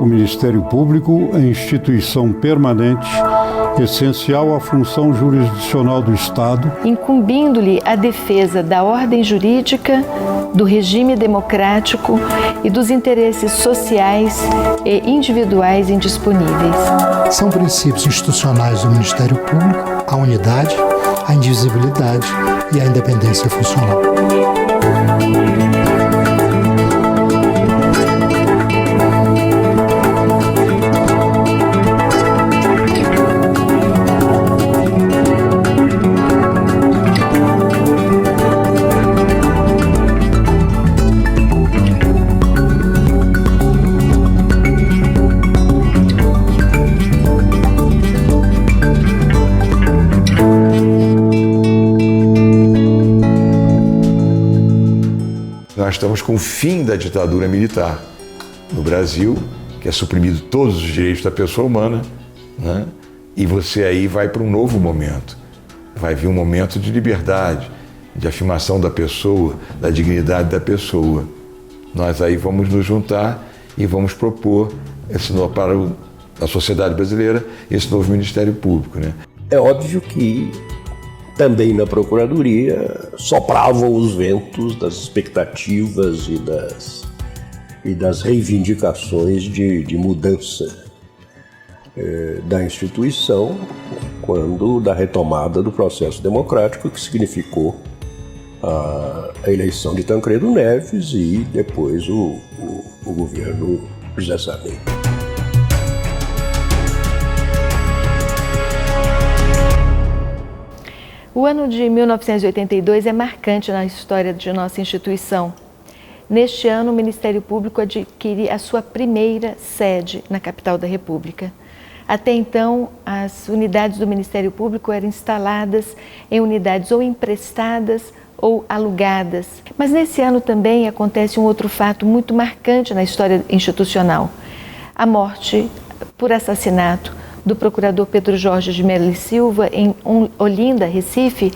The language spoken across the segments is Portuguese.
O Ministério Público é instituição permanente, essencial à função jurisdicional do Estado, incumbindo-lhe a defesa da ordem jurídica, do regime democrático e dos interesses sociais e individuais indisponíveis. São princípios institucionais do Ministério Público a unidade, a indivisibilidade e a independência funcional. Nós estamos com o fim da ditadura militar no Brasil, que é suprimido todos os direitos da pessoa humana, né? E você aí vai para um novo momento. Vai vir um momento de liberdade, de afirmação da pessoa, da dignidade da pessoa. Nós aí vamos nos juntar e vamos propor para a sociedade brasileira esse novo Ministério Público, né? É óbvio que também na Procuradoria sopravam os ventos das expectativas e das reivindicações de mudança da instituição, quando da retomada do processo democrático, que significou a eleição de Tancredo Neves e depois o governo José Sarney. O ano de 1982 é marcante na história de nossa instituição. Neste ano, o Ministério Público adquire a sua primeira sede na capital da República. Até então, as unidades do Ministério Público eram instaladas em unidades ou emprestadas ou alugadas. Mas nesse ano também acontece um outro fato muito marcante na história institucional: a morte por assassinato do procurador Pedro Jorge de Mello e Silva em Olinda, Recife,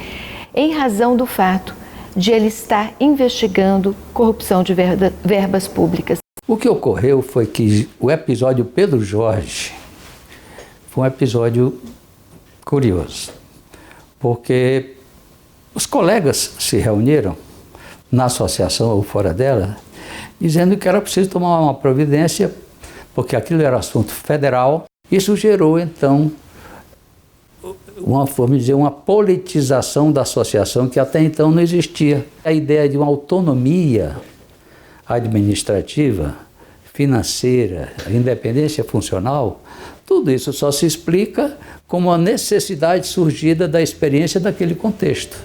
em razão do fato de ele estar investigando corrupção de verbas públicas. O que ocorreu foi que o episódio Pedro Jorge foi um episódio curioso, porque os colegas se reuniram na associação ou fora dela, dizendo que era preciso tomar uma providência, porque aquilo era assunto federal. Isso gerou, então, uma politização da associação que até então não existia. A ideia de uma autonomia administrativa, financeira, independência funcional, tudo isso só se explica como uma necessidade surgida da experiência daquele contexto.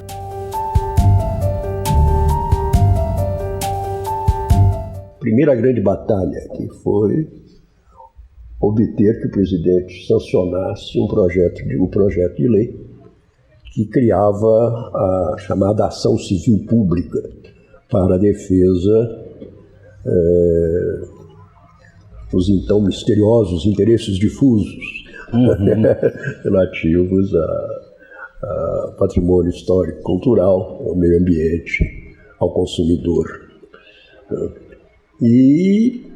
A primeira grande batalha que foi obter que o presidente sancionasse um projeto de lei que criava a chamada ação civil pública para a defesa dos então misteriosos interesses difusos relativos a patrimônio histórico cultural, ao meio ambiente, ao consumidor. E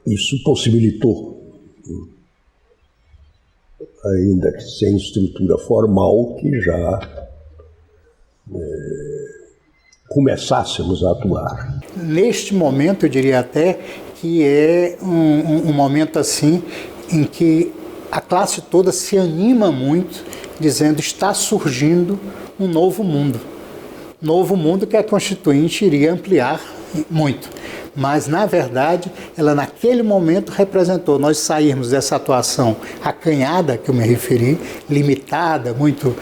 isso possibilitou, ainda que sem estrutura formal, que já começássemos a atuar. Neste momento, eu diria até que é um momento assim em que a classe toda se anima muito, dizendo que está surgindo um novo mundo. Novo mundo que a Constituinte iria ampliar muito. Mas, na verdade, ela naquele momento representou nós sairmos dessa atuação acanhada, que eu me referi, limitada, muito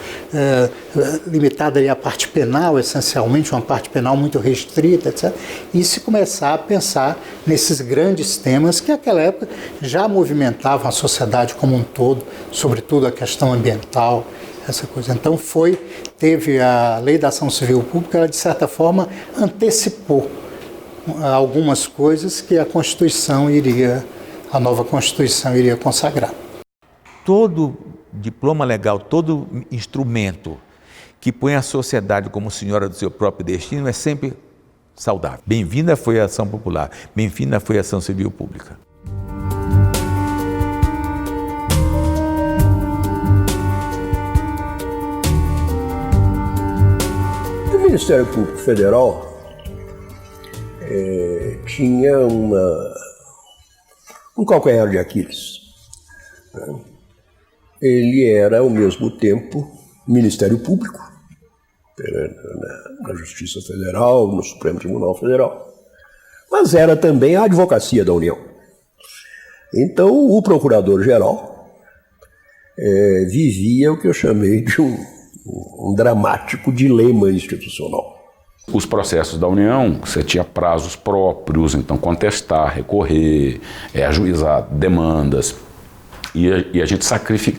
limitada à parte penal, essencialmente, uma parte penal muito restrita, etc. E se começar a pensar nesses grandes temas que naquela época já movimentavam a sociedade como um todo, sobretudo a questão ambiental, essa coisa. Então teve a Lei da Ação Civil Pública, ela de certa forma antecipou algumas coisas que a nova Constituição iria consagrar. Todo diploma legal, todo instrumento que põe a sociedade como senhora do seu próprio destino é sempre saudável. Bem-vinda foi a ação popular, bem-vinda foi a ação civil pública. O Ministério Público Federal tinha um calcanhar de Aquiles. Ele era, ao mesmo tempo, Ministério Público, na Justiça Federal, no Supremo Tribunal Federal, mas era também a Advocacia da União. Então, o Procurador-Geral vivia o que eu chamei de um dramático dilema institucional. Os processos da União, você tinha prazos próprios, então contestar, recorrer, ajuizar demandas. E a gente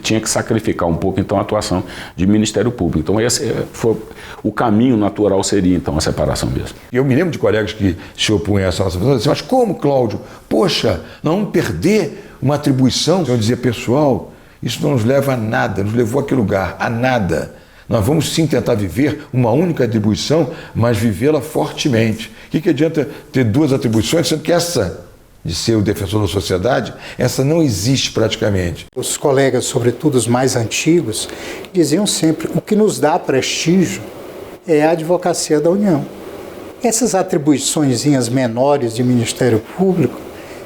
tinha que sacrificar um pouco então a atuação de Ministério Público. Então esse foi o caminho natural, seria então a separação mesmo. Eu me lembro de colegas que se opunham a essa nossa visão, diziam, mas como, Cláudio? Poxa, nós vamos perder uma atribuição? Eu dizia, pessoal, isso não nos leva a nada, nos levou a que lugar? A nada. Nós vamos sim tentar viver uma única atribuição, mas vivê-la fortemente. O que adianta ter duas atribuições, sendo que essa, de ser o defensor da sociedade, essa não existe praticamente. Os colegas, sobretudo os mais antigos, diziam sempre, o que nos dá prestígio é a Advocacia da União. Essas atribuiçõezinhas menores de Ministério Público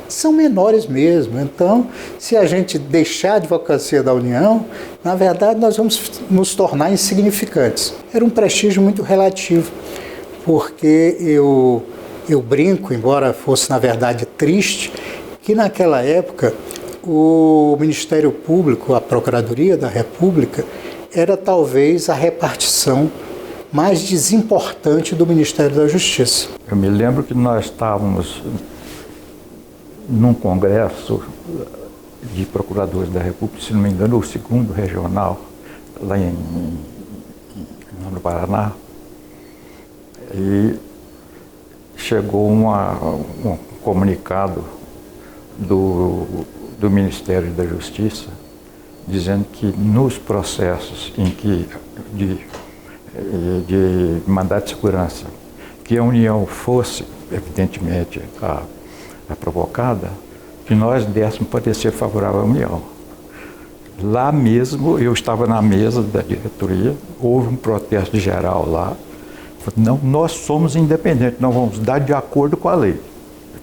são menores mesmo. Então, se a gente deixar a Advocacia da União, na verdade nós vamos nos tornar insignificantes. Era um prestígio muito relativo, porque eu brinco, embora fosse na verdade triste, que naquela época o Ministério Público, a Procuradoria da República, era talvez a repartição mais desimportante do Ministério da Justiça. Eu me lembro que nós estávamos num congresso de procuradores da República, se não me engano, o segundo regional, lá no Paraná, e chegou um comunicado do Ministério da Justiça dizendo que nos processos em que de mandato de segurança, que a União fosse, evidentemente, a provocada, que nós dessemos parecer favorável à União. Lá mesmo, eu estava na mesa da diretoria, houve um protesto geral lá. Não, nós somos independentes, nós vamos dar de acordo com a lei.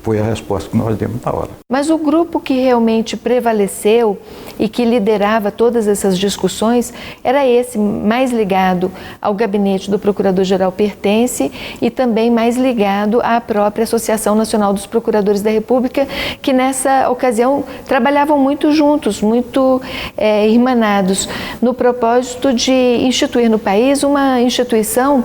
Foi a resposta que nós demos na hora. Mas o grupo que realmente prevaleceu e que liderava todas essas discussões era esse, mais ligado ao gabinete do Procurador-Geral Pertence e também mais ligado à própria Associação Nacional dos Procuradores da República, que nessa ocasião trabalhavam muito juntos, muito irmanados, no propósito de instituir no país uma instituição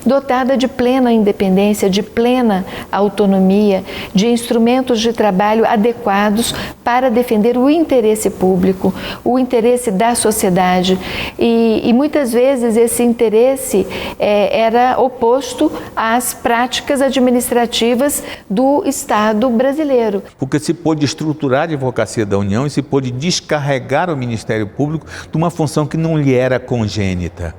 dotada de plena independência, de plena autonomia, de instrumentos de trabalho adequados para defender o interesse público, o interesse da sociedade. E muitas vezes esse interesse era oposto às práticas administrativas do Estado brasileiro. Porque se pôde estruturar a Advocacia da União e se pôde descarregar o Ministério Público de uma função que não lhe era congênita.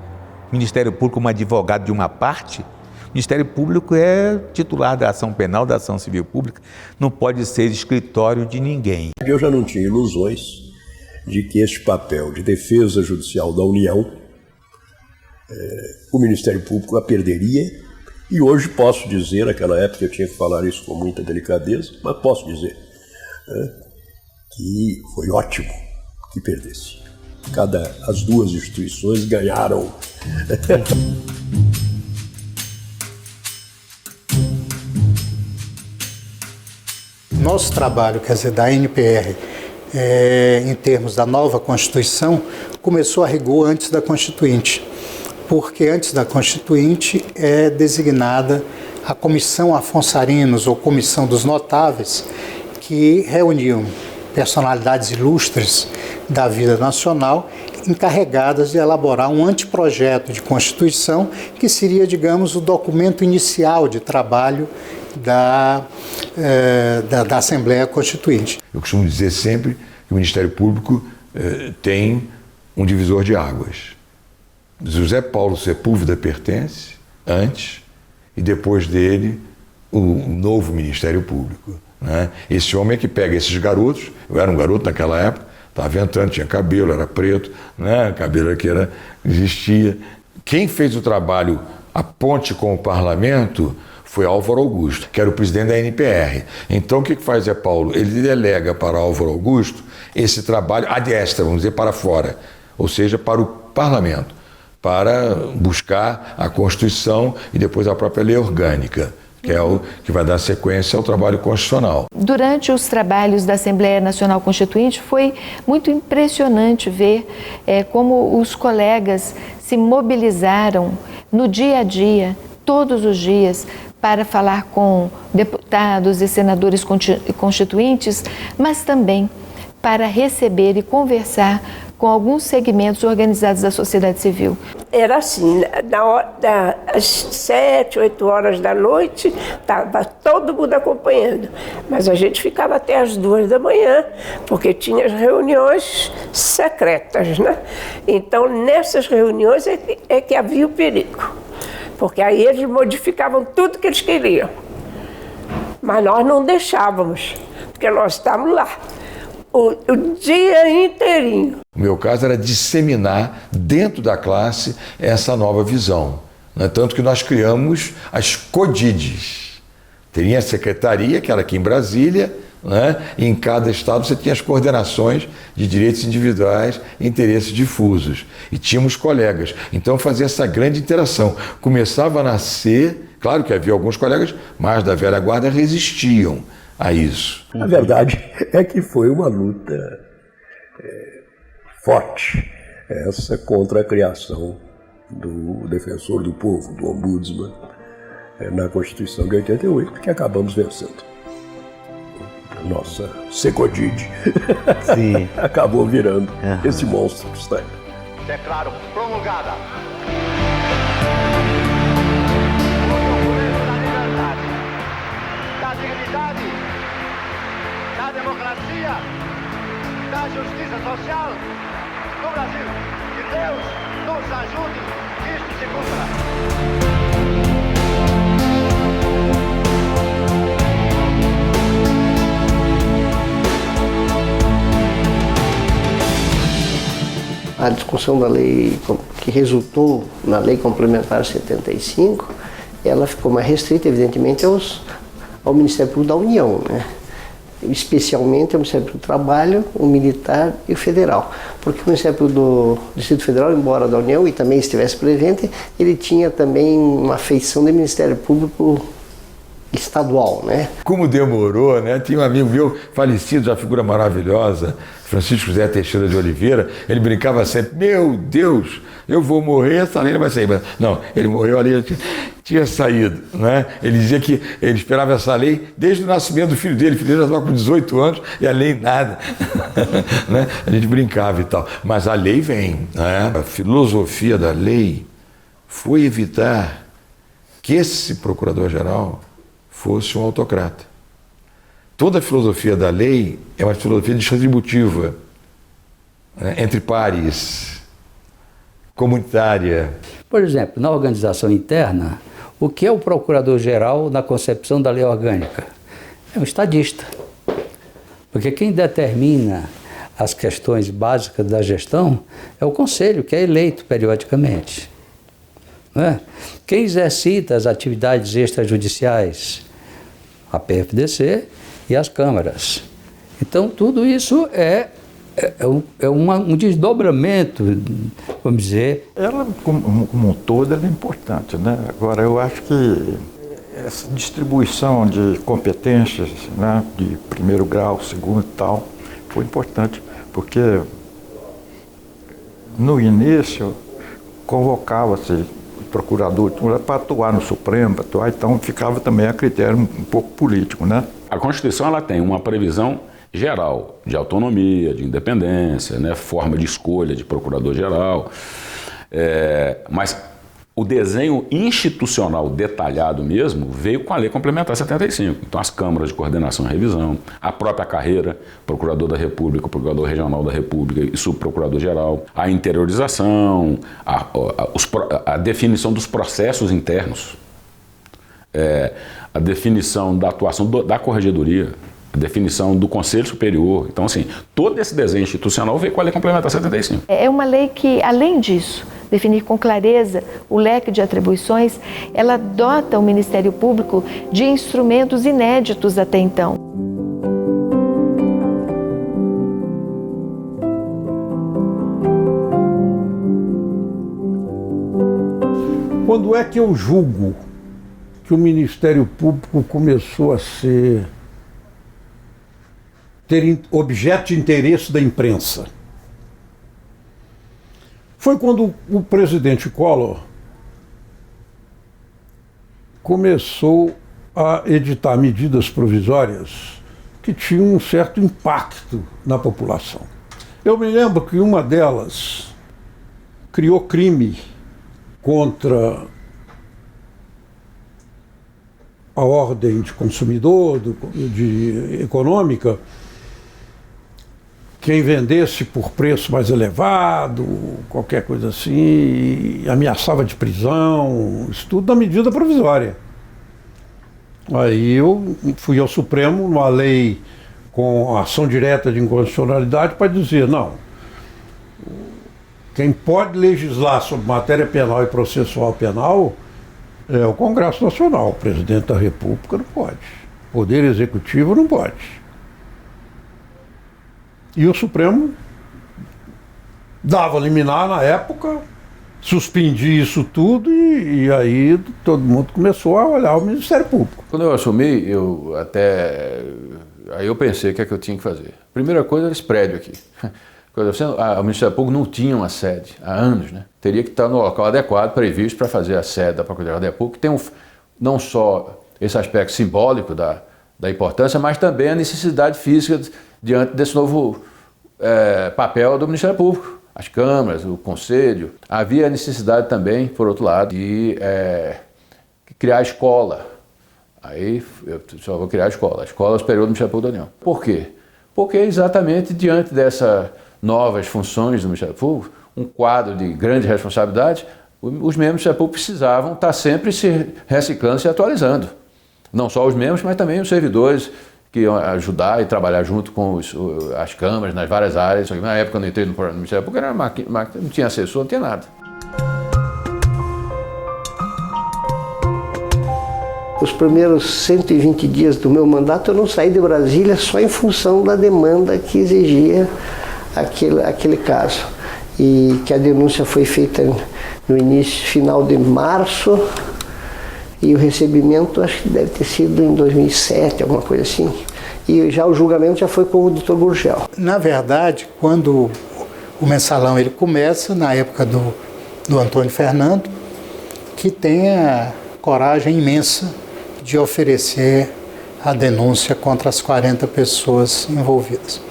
O Ministério Público, como advogado de uma parte, o Ministério Público é titular da ação penal, da ação civil pública, não pode ser escritório de ninguém. Eu já não tinha ilusões de que este papel de defesa judicial da União, o Ministério Público a perderia, e hoje posso dizer, naquela época eu tinha que falar isso com muita delicadeza, mas posso dizer que foi ótimo que perdesse. As duas instituições ganharam. Nosso trabalho, quer dizer, da NPR, em termos da nova Constituição, começou a rigor antes da Constituinte, porque antes da Constituinte é designada a Comissão Afonso Arinos, ou Comissão dos Notáveis, que reuniam personalidades ilustres da vida nacional, encarregadas de elaborar um anteprojeto de Constituição, que seria, digamos, o documento inicial de trabalho da Assembleia Constituinte. Eu costumo dizer sempre que o Ministério Público tem um divisor de águas. José Paulo Sepúlveda Pertence, antes, e depois dele, o novo Ministério Público, né? Esse homem é que pega esses garotos, eu era um garoto naquela época, estava entrando, tinha cabelo, era preto, né? Cabelo que existia. Quem fez o trabalho, a ponte com o parlamento, foi Álvaro Augusto, que era o presidente da NPR. Então o que faz Zé Paulo? Ele delega para Álvaro Augusto esse trabalho ad extra, vamos dizer, para fora, ou seja, para o parlamento, para buscar a Constituição e depois a própria lei orgânica, que é o que vai dar sequência ao trabalho constitucional. Durante os trabalhos da Assembleia Nacional Constituinte, foi muito impressionante ver como os colegas se mobilizaram no dia a dia, todos os dias, para falar com deputados e senadores constituintes, mas também para receber e conversar com alguns segmentos organizados da sociedade civil. Era assim, às 7, 8 horas da noite, estava todo mundo acompanhando, mas a gente ficava até as 2 da manhã, porque tinha as reuniões secretas, né? Então, nessas reuniões é que havia o perigo, porque aí eles modificavam tudo que eles queriam, mas nós não deixávamos, porque nós estávamos lá o dia inteirinho. O meu caso era disseminar dentro da classe essa nova visão, né? Tanto que nós criamos as CODIDs. Teria a secretaria, que era aqui em Brasília, né? E em cada estado você tinha as coordenações de direitos individuais e interesses difusos. E tínhamos colegas. Então fazia essa grande interação. Começava a nascer, claro que havia alguns colegas, mas da velha guarda resistiam a isso. A verdade é que foi uma luta forte, essa contra a criação do defensor do povo, do ombudsman, na Constituição de 88, que acabamos vencendo. A nossa Secodid acabou virando esse monstro que está aí. Declaro promulgada. Da dignidade, da democracia, da justiça social no Brasil. Que Deus nos ajude que isto se cumpra. A discussão da lei que resultou na Lei Complementar 75, ela ficou mais restrita, evidentemente, ao Ministério Público da União, né? Especialmente ao Ministério Público do Trabalho, o Militar e o Federal. Porque o Ministério Público do Distrito Federal, embora da União e também estivesse presente, ele tinha também uma feição de Ministério Público estadual, né? Como demorou, né? Tinha um amigo meu falecido, já figura maravilhosa, Francisco José Teixeira de Oliveira, ele brincava sempre, meu Deus, eu vou morrer, essa lei não vai sair. Mas, não, ele morreu, a lei tinha saído, né? Ele dizia que ele esperava essa lei desde o nascimento do filho dele já estava com 18 anos e a lei nada. Né? A gente brincava e tal. Mas a lei vem, né? A filosofia da lei foi evitar que esse procurador-geral fosse um autocrata. Toda a filosofia da lei é uma filosofia distributiva, né? Entre pares, comunitária. Por exemplo, na organização interna, o que é o procurador-geral na concepção da lei orgânica? É um estadista. Porque quem determina as questões básicas da gestão é o Conselho, que é eleito periodicamente. Não é? Quem exercita as atividades extrajudiciais? A PFDC e as câmaras. Então, tudo isso é um desdobramento, vamos dizer. Ela, como um todo, ela é importante, né? Agora, eu acho que essa distribuição de competências, né, de primeiro grau, segundo e tal, foi importante, porque no início convocava-se procurador para atuar no Supremo, para atuar, então ficava também a critério um pouco político, né? A Constituição ela tem uma previsão geral de autonomia, de independência, né, forma de escolha de procurador-geral, mas o desenho institucional detalhado mesmo veio com a Lei Complementar 75. Então as câmaras de coordenação e revisão, a própria carreira, procurador da República, procurador regional da República e subprocurador-geral, a interiorização, a definição dos processos internos. a definição da atuação da Corregedoria, a definição do Conselho Superior. Então, assim, todo esse desenho institucional veio com a Lei Complementar 75. É uma lei que, além disso, definir com clareza o leque de atribuições, ela dota o Ministério Público de instrumentos inéditos até então. Quando é que eu julgo que o Ministério Público começou a ter objeto de interesse da imprensa? Foi quando o presidente Collor começou a editar medidas provisórias que tinham um certo impacto na população. Eu me lembro que uma delas criou crime contra a ordem de consumidor, econômica, quem vendesse por preço mais elevado, qualquer coisa assim, e ameaçava de prisão, isso tudo na medida provisória. Aí eu fui ao Supremo, numa lei com ação direta de inconstitucionalidade, para dizer, não, quem pode legislar sobre matéria penal e processual penal é o Congresso Nacional. O presidente da República não pode. O Poder Executivo não pode. E o Supremo dava liminar na época, suspendia isso tudo e aí todo mundo começou a olhar o Ministério Público. Quando eu assumi, aí eu pensei o que é que eu tinha que fazer. Primeira coisa era esse prédio aqui. O Ministério Público não tinha uma sede há anos, né? Teria que estar no local adequado, previsto para fazer a sede da Procuradoria da República, que tem não só esse aspecto simbólico da importância, mas também a necessidade física diante desse novo papel do Ministério Público. As câmaras, o Conselho. Havia a necessidade também, por outro lado, de criar a escola. Aí eu só vou criar a Escola Superior do Ministério Público da União. Por quê? Porque exatamente diante dessas novas funções do Ministério Público, um quadro de grande responsabilidade, os membros do Ministério Público precisavam estar sempre se reciclando, se atualizando. Não só os membros, mas também os servidores que iam ajudar e trabalhar junto com as câmaras nas várias áreas. Na época, quando eu entrei no Ministério Público, era não tinha assessor, não tinha nada. Os primeiros 120 dias do meu mandato eu não saí de Brasília só em função da demanda que exigia aquele caso. E que a denúncia foi feita no final de março e o recebimento acho que deve ter sido em 2007, alguma coisa assim. E já o julgamento já foi com o Dr. Gurgel. Na verdade, quando o mensalão ele começa, na época do Antônio Fernando, que tem a coragem imensa de oferecer a denúncia contra as 40 pessoas envolvidas.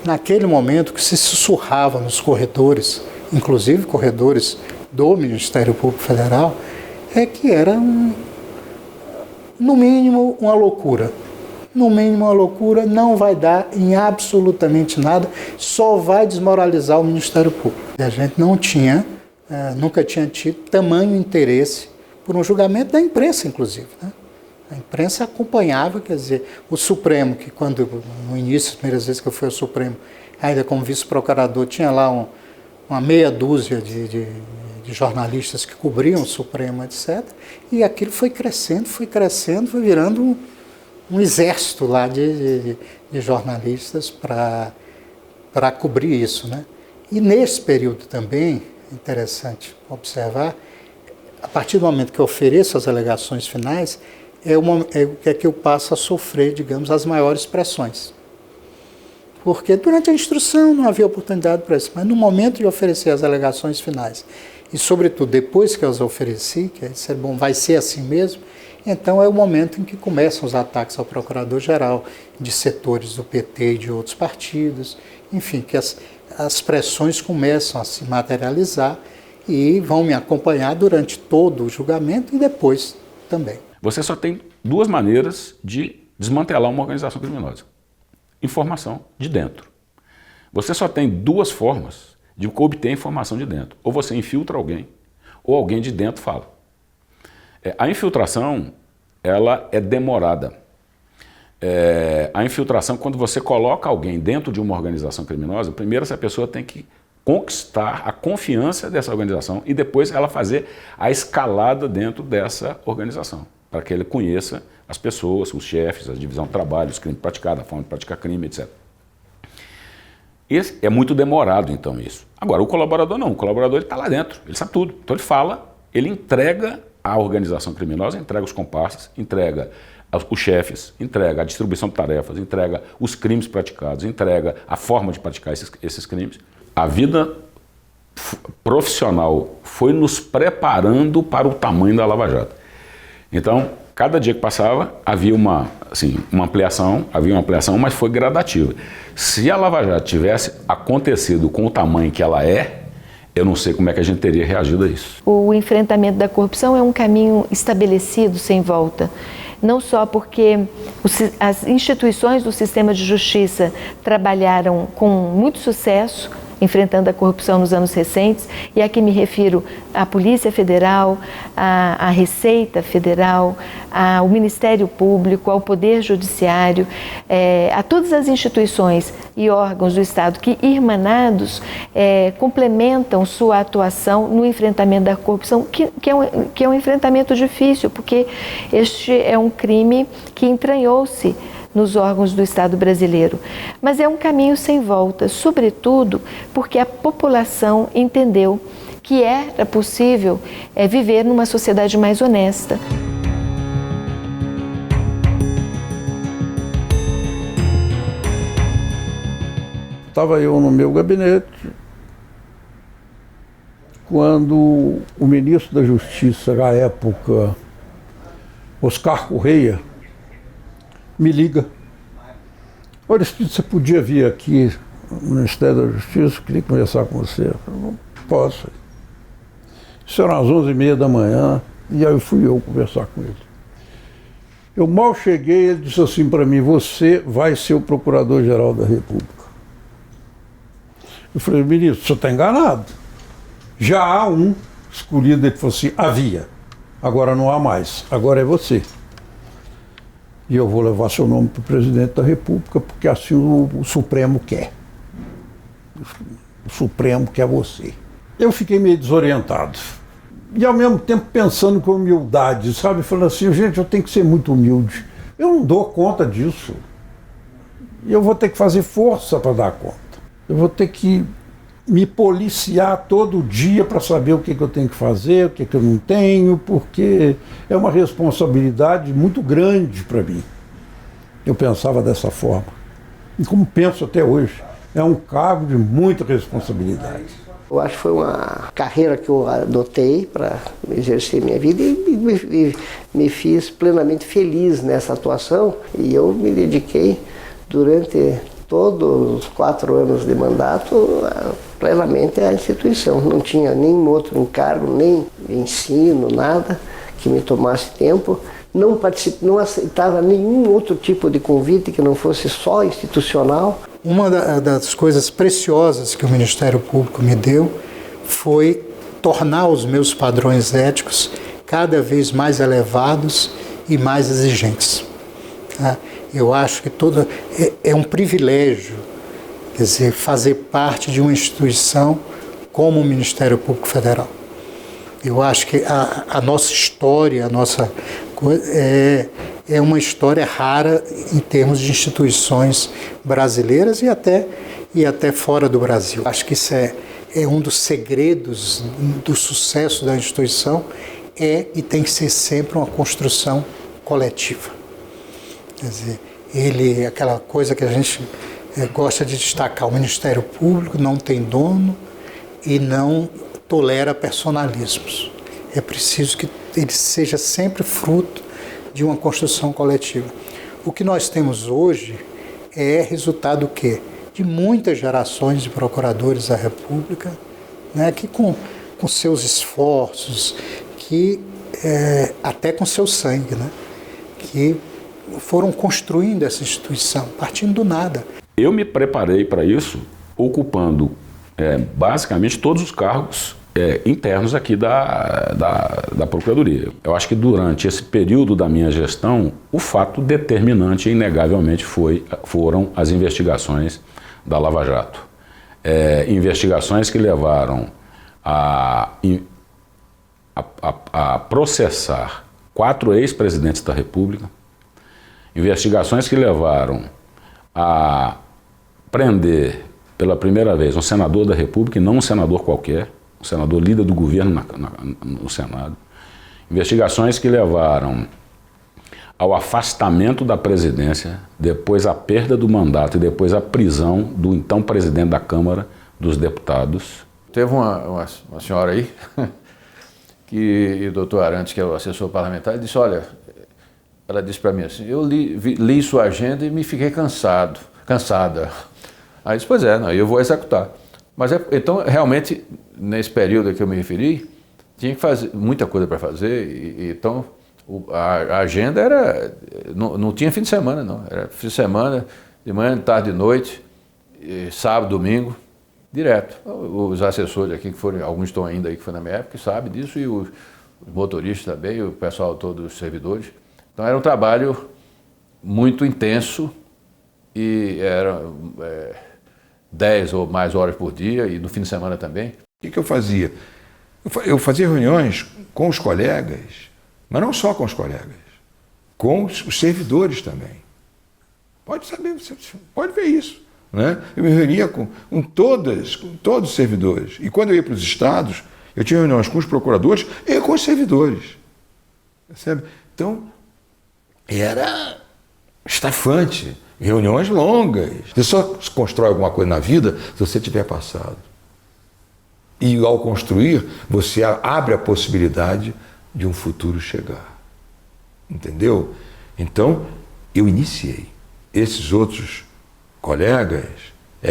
Naquele momento que se sussurrava nos corredores, inclusive corredores do Ministério Público Federal, é que era, no mínimo, uma loucura. No mínimo, uma loucura, não vai dar em absolutamente nada, só vai desmoralizar o Ministério Público. E a gente não tinha, nunca tinha tido tamanho interesse por um julgamento da imprensa, inclusive, né? A imprensa acompanhava, quer dizer, o Supremo, que quando, no início, as primeiras vezes que eu fui ao Supremo, ainda como vice-procurador, tinha lá uma meia dúzia de jornalistas que cobriam o Supremo, etc. E aquilo foi crescendo, foi virando um exército lá de jornalistas para cobrir isso, né? E nesse período também, interessante observar, a partir do momento que eu ofereço as alegações finais, é que eu passo a sofrer, digamos, as maiores pressões. Porque durante a instrução não havia oportunidade para isso, mas no momento de oferecer as alegações finais, e sobretudo depois que eu as ofereci, que é bom, vai ser assim mesmo, então é o momento em que começam os ataques ao Procurador-Geral de setores do PT e de outros partidos, enfim, que as pressões começam a se materializar e vão me acompanhar durante todo o julgamento e depois também. Você só tem duas maneiras de desmantelar uma organização criminosa. Informação de dentro. Você só tem duas formas de obter informação de dentro. Ou você infiltra alguém, ou alguém de dentro fala. A infiltração ela é demorada. A infiltração, quando você coloca alguém dentro de uma organização criminosa, primeiro essa pessoa tem que conquistar a confiança dessa organização e depois ela fazer a escalada dentro dessa organização, para que ele conheça as pessoas, os chefes, a divisão do trabalho, os crimes praticados, a forma de praticar crime, etc. É muito demorado, então, isso. Agora, o colaborador não. O colaborador está lá dentro, ele sabe tudo. Então, ele fala, ele entrega a organização criminosa, entrega os comparsas, entrega os chefes, entrega a distribuição de tarefas, entrega os crimes praticados, entrega a forma de praticar esses crimes. A vida profissional foi nos preparando para o tamanho da Lava Jato. Então, cada dia que passava, havia uma ampliação, mas foi gradativa. Se a Lava Jato tivesse acontecido com o tamanho que ela é, eu não sei como é que a gente teria reagido a isso. O enfrentamento da corrupção é um caminho estabelecido, sem volta. Não só porque as instituições do sistema de justiça trabalharam com muito sucesso, enfrentando a corrupção nos anos recentes, e aqui me refiro à Polícia Federal, à Receita Federal, ao Ministério Público, ao Poder Judiciário, a todas as instituições e órgãos do Estado que, irmanados, complementam sua atuação no enfrentamento da corrupção, que é um enfrentamento difícil, porque este é um crime que entranhou-se nos órgãos do Estado brasileiro. Mas é um caminho sem volta, sobretudo porque a população entendeu que era possível viver numa sociedade mais honesta. Estava eu no meu gabinete quando o ministro da Justiça, à época, Oscar Correia, me liga. Olha, você podia vir aqui no Ministério da Justiça, eu queria conversar com você. Eu falei, não posso. Isso era às 11h30 da manhã, e aí fui eu conversar com ele. Eu mal cheguei, ele disse assim para mim, você vai ser o Procurador-Geral da República. Eu falei, ministro, você está enganado. Já há um escolhido, ele falou assim, havia, agora não há mais, agora é você. E eu vou levar seu nome para o presidente da República, porque assim o Supremo quer. O Supremo quer você. Eu fiquei meio desorientado. E ao mesmo tempo pensando com humildade, sabe? Falando assim, gente, eu tenho que ser muito humilde. Eu não dou conta disso. E eu vou ter que fazer força para dar conta. Eu vou ter que me policiar todo dia para saber o que eu tenho que fazer, o que eu não tenho, porque é uma responsabilidade muito grande para mim. Eu pensava dessa forma. E como penso até hoje, é um cargo de muita responsabilidade. Eu acho que foi uma carreira que eu adotei para exercer minha vida e me fiz plenamente feliz nessa atuação. E eu me dediquei durante todos os 4 anos de mandato plenamente à instituição. Não tinha nenhum outro encargo, nem ensino, nada que me tomasse tempo. Não aceitava nenhum outro tipo de convite que não fosse só institucional. Uma das coisas preciosas que o Ministério Público me deu foi tornar os meus padrões éticos cada vez mais elevados e mais exigentes. Eu acho que é um privilégio, quer dizer, fazer parte de uma instituição como o Ministério Público Federal. Eu acho que a nossa história, a nossa coisa é uma história rara em termos de instituições brasileiras e até fora do Brasil. Acho que isso é um dos segredos do sucesso da instituição, e tem que ser sempre uma construção coletiva. Quer dizer, aquela coisa que a gente gosta de destacar, o Ministério Público não tem dono e não tolera personalismos. É preciso que ele seja sempre fruto de uma construção coletiva. O que nós temos hoje é resultado do quê? De muitas gerações de procuradores da República, né, que com seus esforços, até com seu sangue, né, que foram construindo essa instituição, partindo do nada. Eu me preparei para isso ocupando basicamente todos os cargos internos aqui da Procuradoria. Eu acho que durante esse período da minha gestão, o fato determinante, inegavelmente, foram as investigações da Lava Jato. Investigações que levaram a processar 4 ex-presidentes da República, investigações que levaram a prender pela primeira vez um senador da República, e não um senador qualquer, um senador líder do governo no Senado, investigações que levaram ao afastamento da presidência, depois à perda do mandato e depois à prisão do então presidente da Câmara dos Deputados. Teve uma senhora aí, e o doutor Arantes, que é o assessor parlamentar, disse, olha, ela disse para mim assim, eu li sua agenda e me fiquei cansada. Aí disse, pois é, não, eu vou executar. Mas então, realmente, nesse período a que eu me referi, tinha que fazer muita coisa para fazer, então a agenda era, não tinha fim de semana, não. Era fim de semana, de manhã, de tarde, de noite, sábado, domingo, direto. Os assessores aqui, que foram, alguns estão ainda aí, que foi na minha época, sabem disso, e os motoristas também, o pessoal todo, os servidores. Então era um trabalho muito intenso e era 10 ou mais horas por dia e no fim de semana também. O que eu fazia? Eu fazia reuniões com os colegas, mas não só com os colegas, com os servidores também. Pode saber, você pode ver isso. Né? Eu me reunia com todos os servidores. E quando eu ia para os estados, eu tinha reuniões com os procuradores e com os servidores. Percebe? Então, era estafante, reuniões longas. Você só constrói alguma coisa na vida se você tiver passado. E ao construir, você abre a possibilidade de um futuro chegar. Entendeu? Então, eu iniciei. Esses outros colegas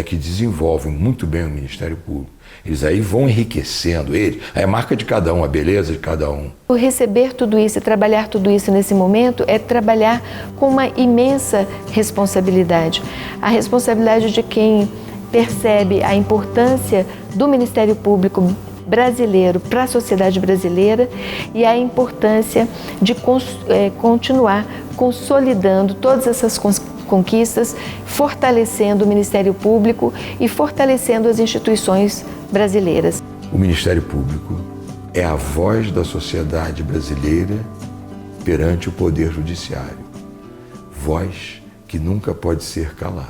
que desenvolvem muito bem o Ministério Público. Eles aí vão enriquecendo ele, é a marca de cada um, a beleza de cada um. O receber tudo isso e trabalhar tudo isso nesse momento é trabalhar com uma imensa responsabilidade. A responsabilidade de quem percebe a importância do Ministério Público brasileiro para a sociedade brasileira e a importância de continuar consolidando todas essas conquistas, fortalecendo o Ministério Público e fortalecendo as instituições brasileiras. O Ministério Público é a voz da sociedade brasileira perante o Poder Judiciário. Voz que nunca pode ser calada.